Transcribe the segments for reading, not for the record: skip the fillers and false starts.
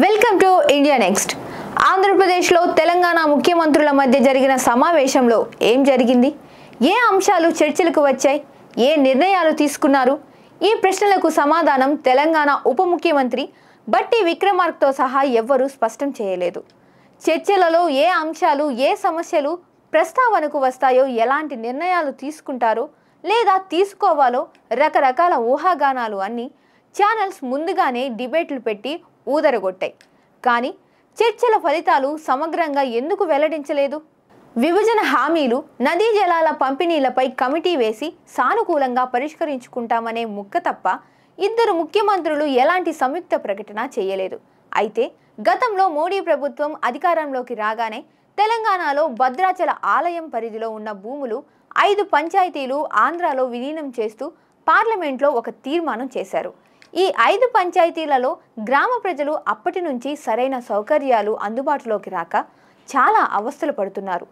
Welcome to India next. ఆంధ్రప్రదేశ్లో తెలంగాణ ముఖ్యమంత్రుల మధ్య జరిగిన సమావేశంలో ఏం జరిగింది? ఏ అంశాలు చర్చలకు వచ్చాయి? ఏ నిర్ణయాలు తీసుకున్నారు? ఈ ప్రశ్నలకు సమాధానం తెలంగాణ ఉప ముఖ్యమంత్రి బట్టి విక్రమార్కతో సహా ఎవ్వరూ స్పష్టం చేయలేదు. చర్చలలో ఏ అంశాలు, ఏ సమస్యలు ప్రస్తావనకు వస్తాయో, ఎలాంటి నిర్ణయాలు తీసుకుంటారో లేదా తీసుకోవాలో రకరకాల ఊహాగానాలు అన్నీ ఛానల్స్ ముందుగానే డిబేట్లు పెట్టి ఊదరగొట్టాయి. కానీ చర్చల ఫలితాలు సమగ్రంగా ఎందుకు వెల్లడించలేదు? విభజన హామీలు, నదీ జలాల పంపిణీలపై కమిటీ వేసి సానుకూలంగా పరిష్కరించుకుంటామనే ముక్క తప్ప ఇద్దరు ముఖ్యమంత్రులు ఎలాంటి సంయుక్త ప్రకటన చేయలేదు. అయితే గతంలో మోడీ ప్రభుత్వం అధికారంలోకి రాగానే తెలంగాణలో భద్రాచల ఆలయం పరిధిలో ఉన్న భూములు 5 పంచాయతీలు ఆంధ్రాలో విలీనం చేస్తూ పార్లమెంట్లో ఒక తీర్మానం చేశారు. ఈ 5 పంచాయతీలలో గ్రామ ప్రజలు అప్పటి నుంచి సరైన సౌకర్యాలు అందుబాటులోకి రాక చాలా అవస్థలు పడుతున్నారు.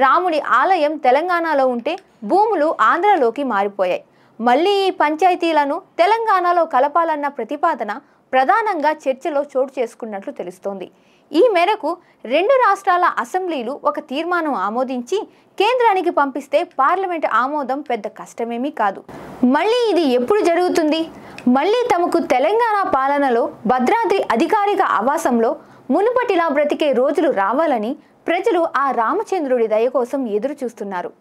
రాముడి ఆలయం తెలంగాణలో ఉంటే భూములు ఆంధ్రలోకి మారిపోయాయి. మళ్ళీ ఈ పంచాయతీలను తెలంగాణలో కలపాలన్న ప్రతిపాదన ప్రధానంగా చర్చలో చోటు చేసుకున్నట్లు తెలుస్తోంది. ఈ మేరకు 2 రాష్ట్రాల అసెంబ్లీలు ఒక తీర్మానం ఆమోదించి కేంద్రానికి పంపిస్తే పార్లమెంట్ ఆమోదం పెద్ద కష్టమేమీ కాదు. మళ్ళీ ఇది ఎప్పుడు జరుగుతుంది? మళ్ళీ తమకు తెలంగాణ పాలనలో భద్రాద్రి అధికారిక ఆవాసంలో మునుపటిలా బ్రతికే రోజులు రావాలని ప్రజలు ఆ రామచంద్రుడి దయ కోసం ఎదురు చూస్తున్నారు.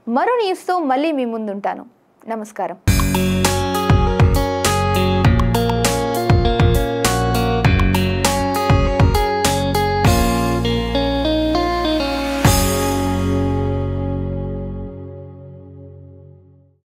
మరో న్యూస్తో మళ్ళీ మీ ముందుంటాను. నమస్కారం.